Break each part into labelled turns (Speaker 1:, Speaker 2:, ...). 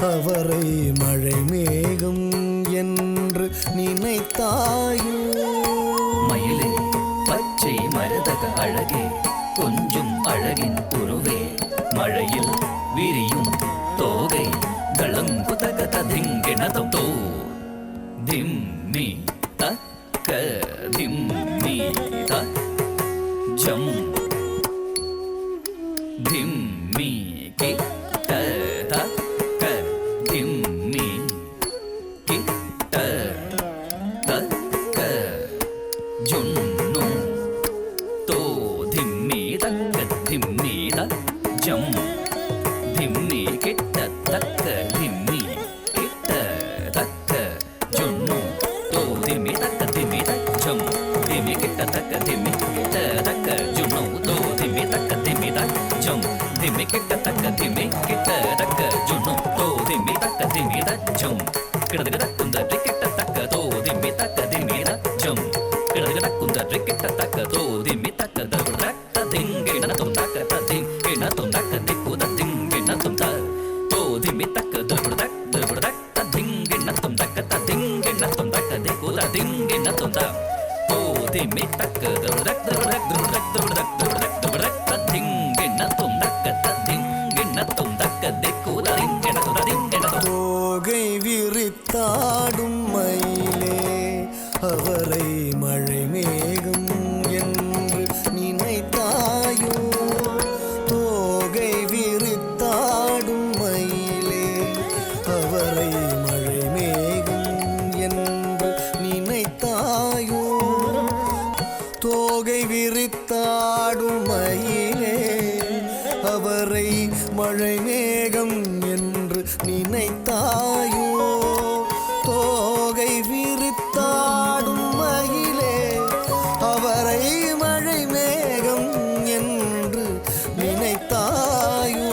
Speaker 1: அவரை மழை மேகம் என்று நினைத்தாயோ?
Speaker 2: மயிலே பச்சை மரதக அழகே கொஞ்சம் அழகின் உருவே மழையில் விரியும் தோகை களங்குதக ததிங்கிணதம் தோ திம்மி தக்க திம்மி த ஜம் திம்மி கிட்ட தக்க திம்மி கிட்ட தக்க ஜொன்னு தோ திம்மி தக்க திம்மி த ஜம் திம்மி கிட்ட தக்க திம்மி கிட்ட தக்க ஜொன்னு தோ திம்மி தக்க திம்மி த ஜம் திம்மி கிட்ட தக்க திம்மி கிட்ட தக்க ஜொன்னு தோ திம்மி தக்க திம்மி த ஜம் திம்மி கிட்ட தக்க திம்மி கிட்ட தக்க ஜொன்னு தோ திம்மி தக்க திம்மி த ஜம் கிடதுக தக்குந்த கிட்ட தக்க தோ திம்மி தக்க திம்மி த ஜம் கிடதுக தக்குந்த கிட்ட தக்க தோ திம்மி தக்க தவிர திங்கி நத்தும் தக்க திங்கி நத்தும் தக்க திக்கு திங்கி நத்தும் த தோ திம்மி தக்க தவிர திங்கி நத்தும் தக்க திங்கி நத்தும் தக்க திக்கு திங்கி நத்தும் த தோ திம்மி தக்க தவிர திங்கி நத்தும் தக்க திங்கி நத்தும் தக்க திக்கு திங்கி நத்தும் திங்கி நத்தும்
Speaker 1: தோகை விரித்தாடும் மயிலே அவரை மழை மேகம் என்று நினைத்தாயோ? தோகை விரித்தாடும் மயிலே அவரை மழை மேகம் என்று நினைத்தாயோ? தோகை விரித்தாடும் மயிலே அவரை மழை மேகம் என்று நினைத்தாயோ? தோகை விரித்தாடும் மயிலே அவரை மழை மேகம் என்று நினைத்தாயோ?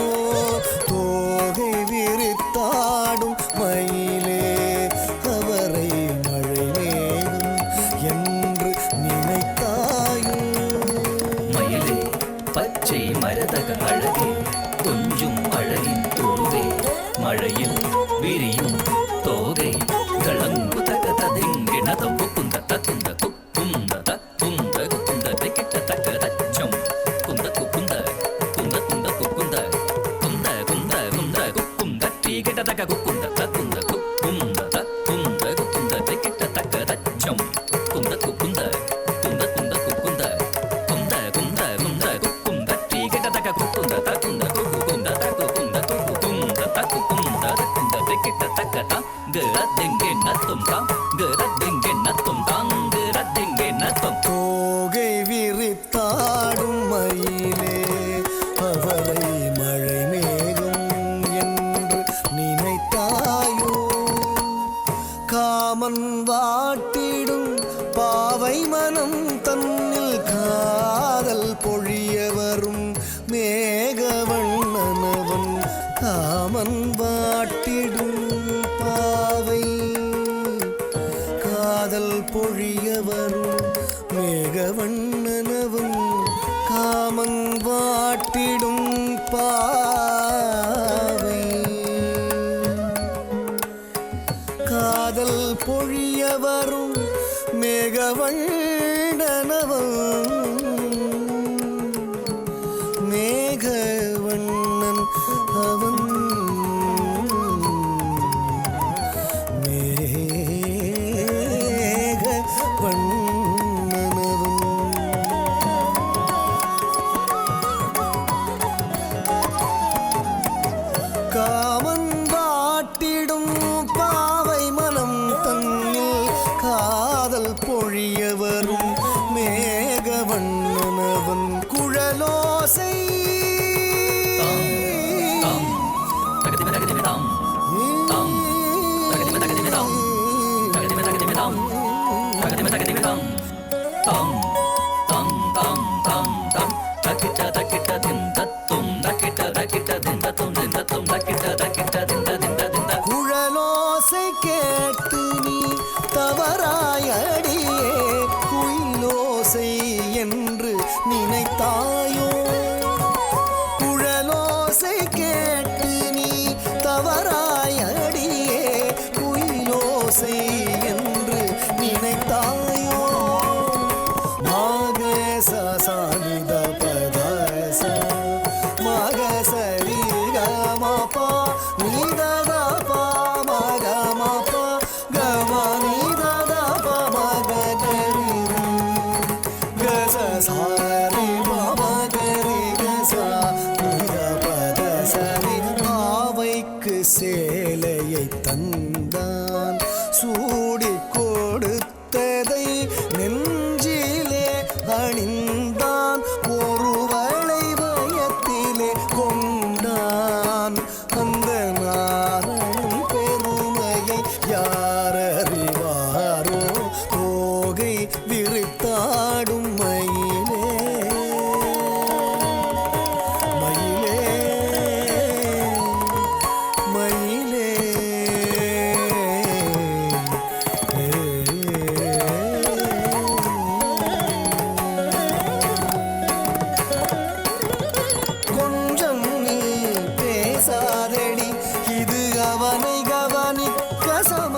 Speaker 1: தோகை விரித்தாடும் மயிலே அவரை மழை மேகம் என்று நினைத்தாயோ?
Speaker 2: மயிலே பச்சை மரதக அழகே கொஞ்சம் அழகின் துருவே மழையில் விரியும் தோகை களங்குதக ததிங்கிணதம் குந்த தகுந்த குந்த குந்த குந்த கிட்ட தக்க தச்சம் குந்த குந்த குந்த குந்த குந்த குந்த குந்த குந்த குந்த கிட்ட தக்க குந்த தகுந்த குந்த குந்த குந்த கிட்ட தக்க தச்சம் குந்த குந்த குந்த குந்த குந்த குந்த குந்த குந்த குந்த கிட்ட தக்க குந்த தகுந்த குந்த தகுந்த குந்த தகுந்த குந்த கிட்ட தக்க கரதிங்கே நத்தும் தாம் கரதிங்கே நத்தும் தாம் கரதிங்கே நத்தும்
Speaker 1: தோகை விரித்தாடும் மயிலே அவரை மழை மேகம் என்று நினைத்தாயோ? காமன் வாட்டிடும் பாவை மனம் தன்னில் காதல் பொழிய வரும் மேகவண்ணனவன் காமன் வாட்டிடும் பாவை காதல் பொழிய வரும் மேகவண்ணனவன் காமன் வாட்டிடும் பாவை காதல் பொழிய வரும் மேகவண்ணனவன் மேகவண்ணன் அவன் காமன் வாட்டிடும் பாவை மனம் தன்னில் காதல் பொழிய வரும் கேட்டு நீ தவறாயடியே குயிலோசை என்று நினைத்தாயோ குழலோசை கேட்டு நீ தவறாயடியே குயிலோசை என்று நினைத்தாயோ மாகசனித பதச மகசரி கமபா நீததபா மகமபா கம நீததப மகரி கச சாரி மகரி கச நீத பதசரி ஆவைக்கு சேலையை தந்தான் சூடி கொடுத்ததை நெஞ்சிலே அணிந்தான் ஒருவளை வயத்திலே கொண்டான் அந்த நாரணன் பெருமையை யாரறிவாரோ தோகை விரித்தாடும் மயிலே மயிலே மயிலே கொஞ்சம் நீ பேசாதடி இது அவனை கவனிக்க சம